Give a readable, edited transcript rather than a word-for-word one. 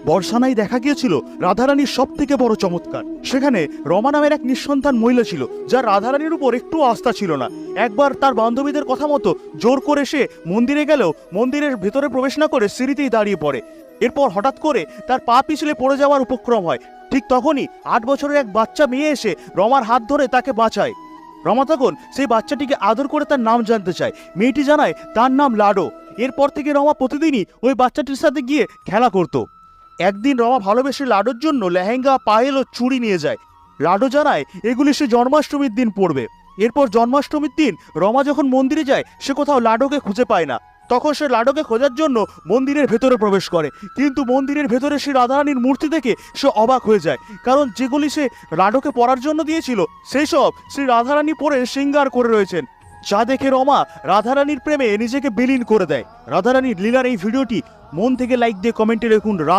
বর্ষানায় দেখা গিয়েছিল রাধারানীর সব থেকে বড় চমৎকার। সেখানে রমা নামের এক নিঃসন্তান মহিলা ছিল, যার রাধারানীর উপর একটু আস্থা ছিল না। একবার তার বান্ধবীদের কথা মতো জোর করে সে মন্দিরে গেলেও মন্দিরের ভেতরে প্রবেশ না করে সিঁড়িতেই দাঁড়িয়ে পড়ে। এরপর হঠাৎ করে তার পা পিছলে পড়ে যাওয়ার উপক্রম হয়। ঠিক তখনই 8 বছরের এক বাচ্চা মেয়ে এসে রমার হাত ধরে তাকে বাঁচায়। রমা তখন সেই বাচ্চাটিকে আদর করে তার নাম জানতে চায়। মেয়েটি জানায় তার নাম লাডো। এরপর থেকে রমা প্রতিদিনই ওই বাচ্চাটির সাথে গিয়ে খেলা করত। একদিন রমা ভালোবেসে লাডোর জন্য লেহেঙ্গা, পায়েল ও চুড়ি নিয়ে যায়। লাডো জানায় এগুলি সে জন্মাষ্টমীর দিন পড়বে। এরপর জন্মাষ্টমীর দিন রমা যখন মন্দিরে যায়, সে কোথাও লাডোকে খুঁজে পায় না। তখন সে লাডোকে খোঁজার জন্য মন্দিরের ভেতরে প্রবেশ করে, কিন্তু মন্দিরের ভেতরে সে রাধারানীর মূর্তি দেখে সে অবাক হয়ে যায়। কারণ যেগুলি সে লাডোকে পরার জন্য দিয়েছিল সেই সব শ্রী রাধারানী পরে শৃঙ্গার করে রয়েছেন, যা দেখে রমা রাধারানীর প্রেমে নিজেকে বিলীন করে দেয়। রাধারানীর লীলার এই ভিডিওটি মন থেকে লাইক দিয়ে কমেন্টে লিখুন রাধা।